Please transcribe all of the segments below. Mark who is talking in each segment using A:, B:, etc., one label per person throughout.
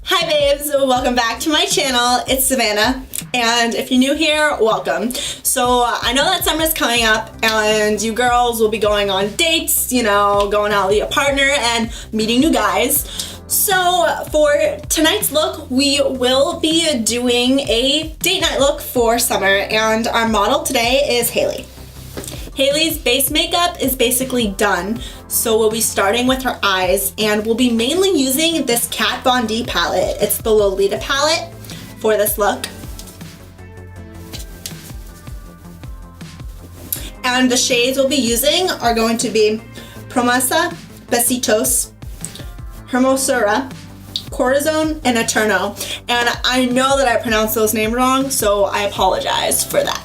A: Hi babes, welcome back to my channel. It's Savannah, and if you're new here, welcome. So I know that summer's coming up and you girls will be going on dates, you know, going out with your partner and meeting new guys. So for tonight's look, we will be doing a date night look for summer, and our model today is Haley. Haley's base makeup is basically done, so we'll be starting with her eyes, and we'll be mainly using this Kat Von D palette. It's the Lolita palette for this look. And the shades we'll be using are going to be Promesa, Besitos, Hermosura, Corazon, and Eterno. And I know that I pronounced those names wrong, so I apologize for that.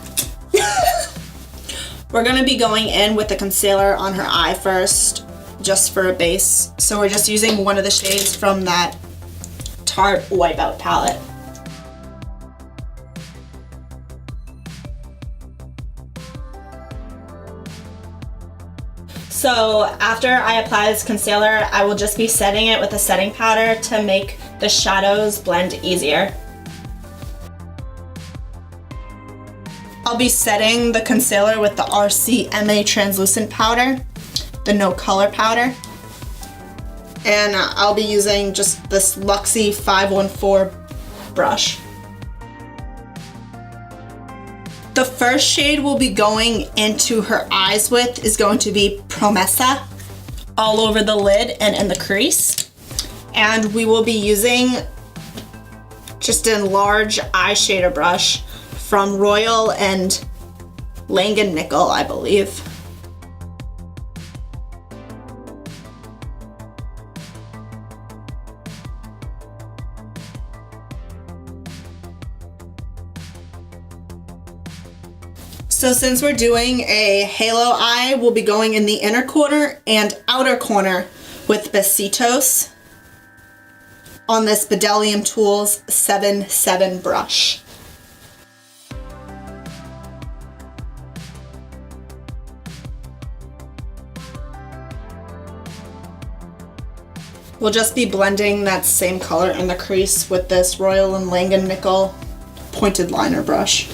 A: We're gonna be going in with the concealer on her eye first, just for a base. So we're just using one of the shades from that Tarte Wipeout palette. So after I apply this concealer, I will just be setting it with a setting powder to make the shadows blend easier. I'll be setting the concealer with the RCMA translucent powder, the no color powder, and I'll be using just this Luxie 514 brush. The first shade we'll be going into her eyes with is going to be Promesa, all over the lid and in the crease. And we will be using just a large eyeshadow brush from Royal and Langen Nickel, I believe. So since we're doing a halo eye, we'll be going in the inner corner and outer corner with Besitos on this Bedellium Tools 7-7 brush. We'll just be blending that same color in the crease with this Royal and Langen Nickel pointed liner brush.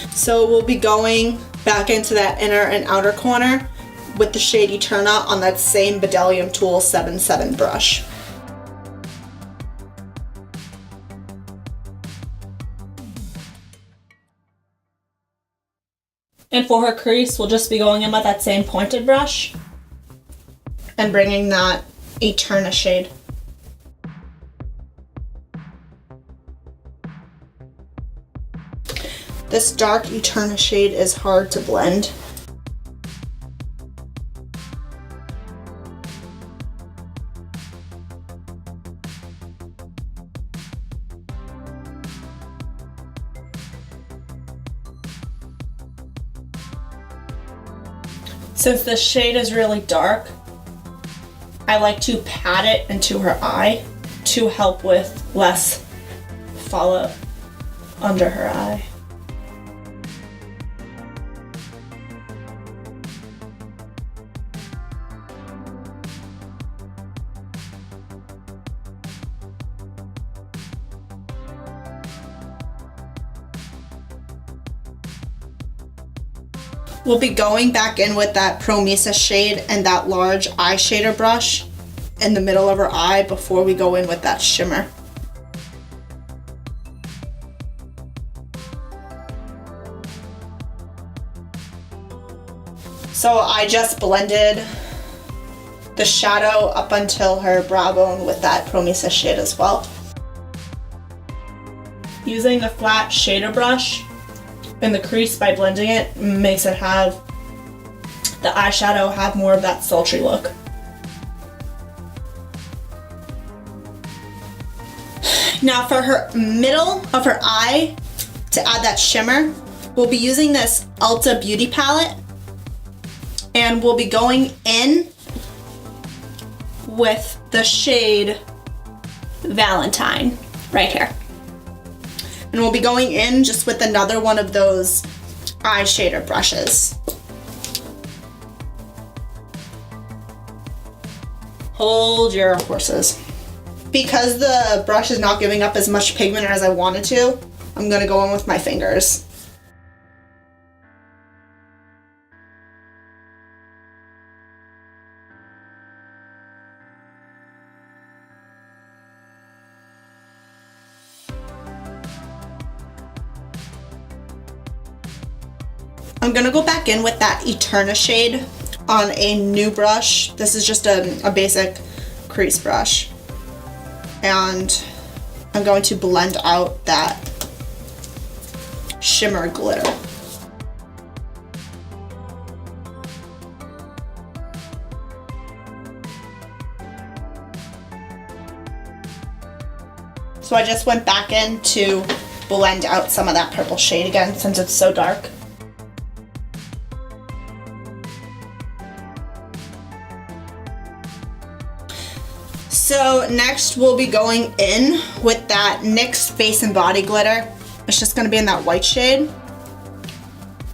A: So we'll be going back into that inner and outer corner with the shade Eterna on that same Bedellium Tool 7-7 brush. And for her crease, we'll just be going in with that same pointed brush and bringing that Eterna shade. This dark Eterna shade is hard to blend. Since the shade is really dark, I like to pat it into her eye to help with less fallout under her eye. We'll be going back in with that Promesa shade and that large eyeshadow brush in the middle of her eye before we go in with that shimmer. So I just blended the shadow up until her brow bone with that Promesa shade as well. Using a flat shader brush in the crease by blending it makes it have the eyeshadow have more of that sultry look. Now for her middle of her eye, to add that shimmer, We'll be using this Ulta Beauty palette, and we'll be going in with the shade Valentine right here. And we'll be going in just with another one of those eye shader brushes. Hold your horses. Because the brush is not giving up as much pigment as I wanted to, I'm gonna go in with my fingers. I'm gonna go back in with that Eterna shade on a new brush. This is just a basic crease brush. And I'm going to blend out that shimmer glitter. So I just went back in to blend out some of that purple shade again since it's so dark. So next we'll be going in with that NYX Face and Body Glitter. It's just gonna be in that white shade.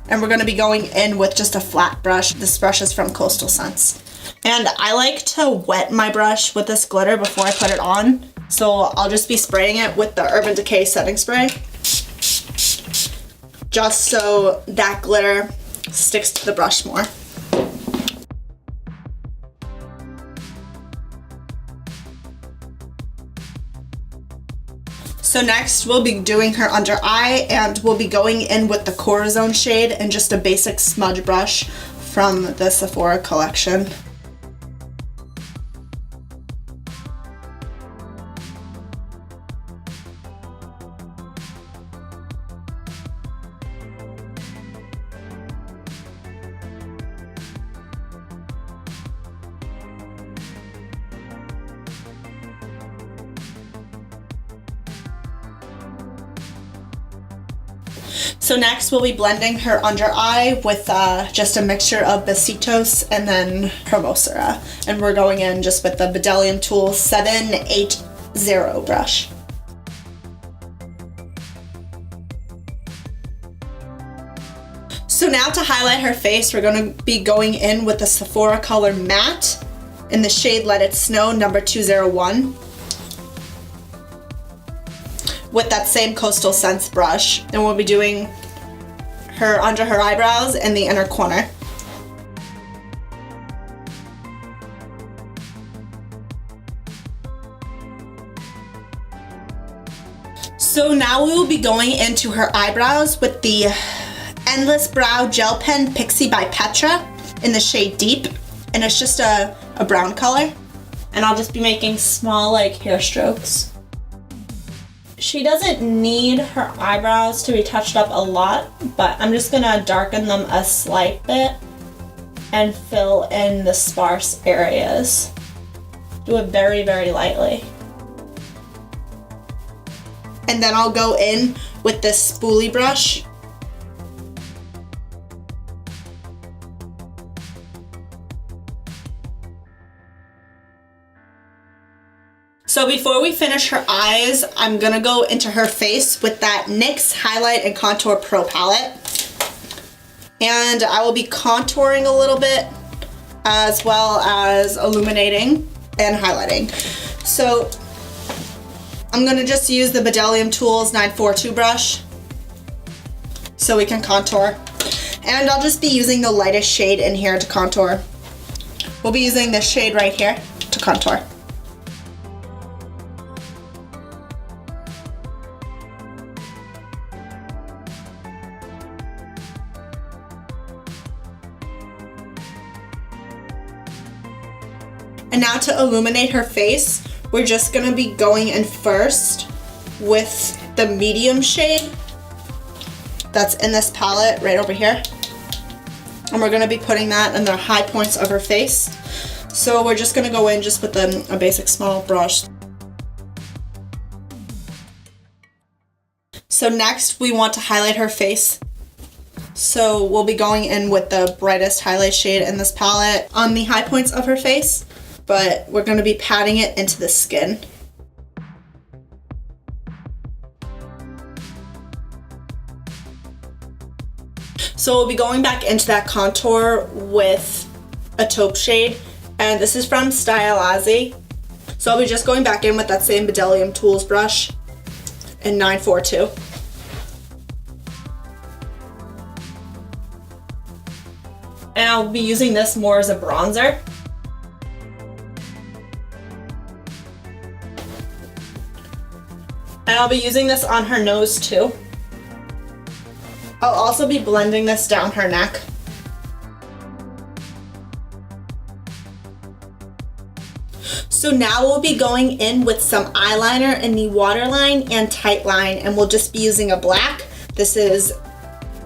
A: And we're gonna be going in with just a flat brush. This brush is from Coastal Scents. And I like to wet my brush with this glitter before I put it on. So I'll just be spraying it with the Urban Decay setting spray. Just so that glitter sticks to the brush more. So next we'll be doing her under eye, and we'll be going in with the Corazon shade and just a basic smudge brush from the Sephora collection. So next we'll be blending her under eye with just a mixture of Besitos and then Hermosera. And we're going in just with the Bedellium Tool 780 brush. So now to highlight her face, we're going to be going in with the Sephora Color Matte in the shade Let It Snow number 201. With that same Coastal Scents brush, and we'll be doing her under her eyebrows in the inner corner. So now we will be going into her eyebrows with the Endless Brow Gel Pen Pixi by Petra in the shade Deep, and it's just a brown color. And I'll just be making small like hair strokes. She doesn't need her eyebrows to be touched up a lot, but I'm just gonna darken them a slight bit and fill in the sparse areas. Do it very, very lightly. And then I'll go in with this spoolie brush. So before we finish her eyes, I'm gonna go into her face with that NYX Highlight and Contour Pro palette. And I will be contouring a little bit as well as illuminating and highlighting. So I'm gonna just use the Bedellium Tools 942 brush so we can contour. And I'll just be using the lightest shade in here to contour. We'll be using this shade right here to contour. And now to illuminate her face, we're just gonna be going in first with the medium shade that's in this palette right over here. And we're gonna be putting that in the high points of her face. So we're just gonna go in just with a basic small brush. So next we want to highlight her face So we'll be going in with the brightest highlight shade in this palette on the high points of her face, but we're going to be patting it into the skin. So we'll be going back into that contour with a taupe shade, and this is from Stylize. So I'll be just going back in with that same Bdellium Tools brush in 942. And I'll be using this more as a bronzer. And I'll be using this on her nose too. I'll also be blending this down her neck. So now we'll be going in with some eyeliner in the waterline and tightline, and we'll just be using a black. This is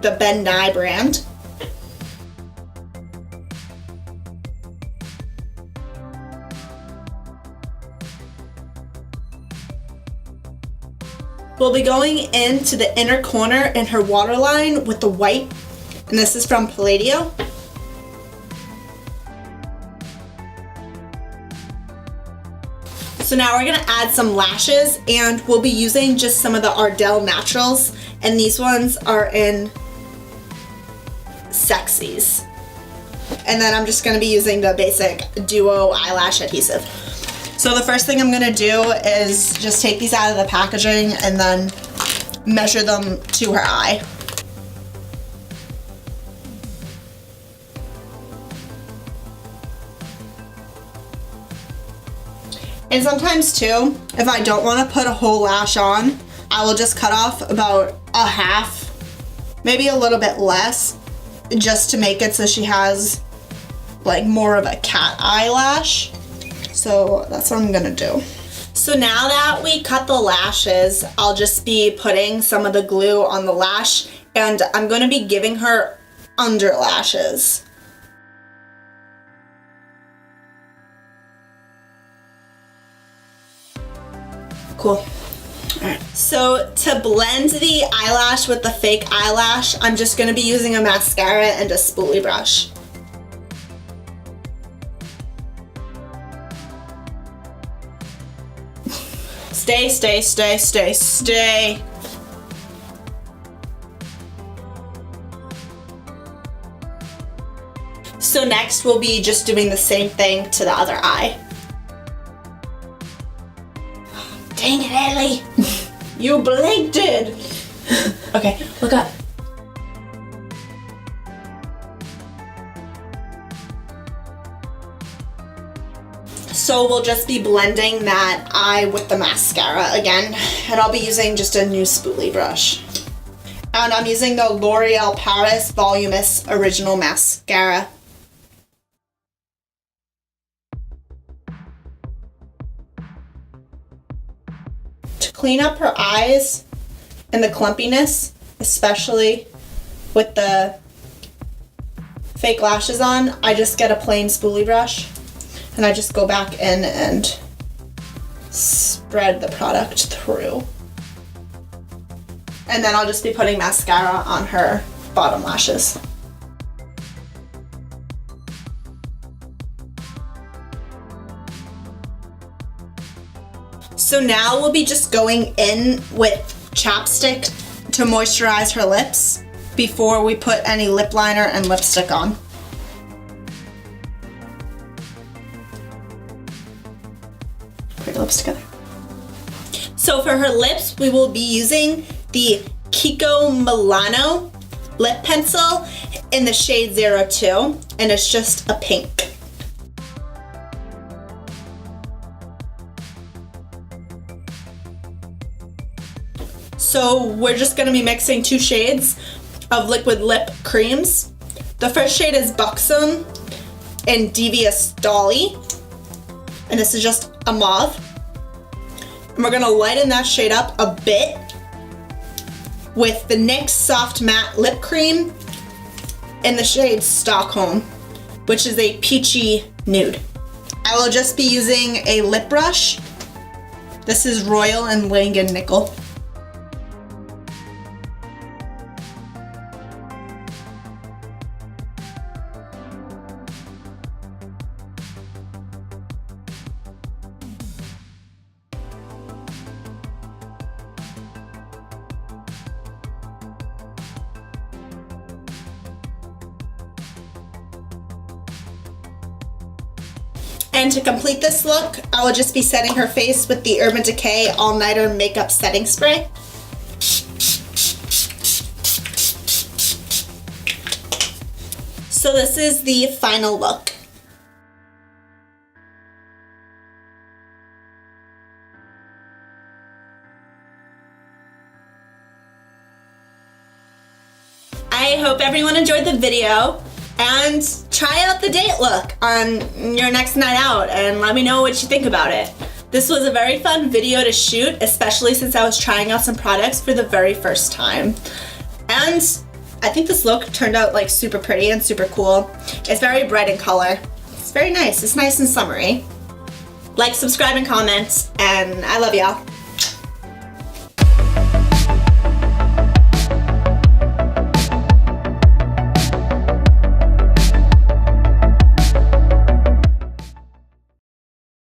A: the Ben Nye brand. We'll be going into the inner corner in her waterline with the white, and this is from Palladio. So now we're gonna add some lashes, and we'll be using just some of the Ardell Naturals, and these ones are in Sexies. And then I'm just gonna be using the basic Duo eyelash adhesive. So the first thing I'm gonna do is just take these out of the packaging and then measure them to her eye. And sometimes too, if I don't wanna put a whole lash on, I will just cut off about a half, maybe a little bit less, just to make it so she has like more of a cat eyelash. So that's what I'm gonna do. So now that we cut the lashes, I'll just be putting some of the glue on the lash, and I'm gonna be giving her under lashes. Cool. Alright. So to blend the eyelash with the fake eyelash, I'm just gonna be using a mascara and a spoolie brush. Stay, stay, stay, stay, stay. So next we'll be just doing the same thing to the other eye. Dang it, Ellie. You blinked it. Okay, look up. So we'll just be blending that eye with the mascara again, and I'll be using just a new spoolie brush. And I'm using the L'Oreal Paris Voluminous Original Mascara. To clean up her eyes and the clumpiness, especially with the fake lashes on, I just get a plain spoolie brush. And I just go back in and spread the product through. And then I'll just be putting mascara on her bottom lashes. So now we'll be just going in with chapstick to moisturize her lips before we put any lip liner and lipstick on. Put your lips together. So for her lips, we will be using the Kiko Milano lip pencil in the shade 02, and it's just a pink. So we're just gonna be mixing 2 shades of liquid lip creams. The first shade is Buxom in Devious Dolly, and this is just a mauve. And we're gonna lighten that shade up a bit with the NYX Soft Matte Lip Cream in the shade Stockholm, which is a peachy nude. I will just be using a lip brush. This is Royal and Langan Nickel. And to complete this look, I will just be setting her face with the Urban Decay All Nighter Makeup Setting Spray. So this is the final look. I hope everyone enjoyed the video, and try out the date look on your next night out and let me know what you think about it. This was a very fun video to shoot, especially since I was trying out some products for the very first time. And I think this look turned out like super pretty and super cool. It's very bright in color. It's very nice. It's nice and summery. Like, subscribe, and comment, and I love y'all.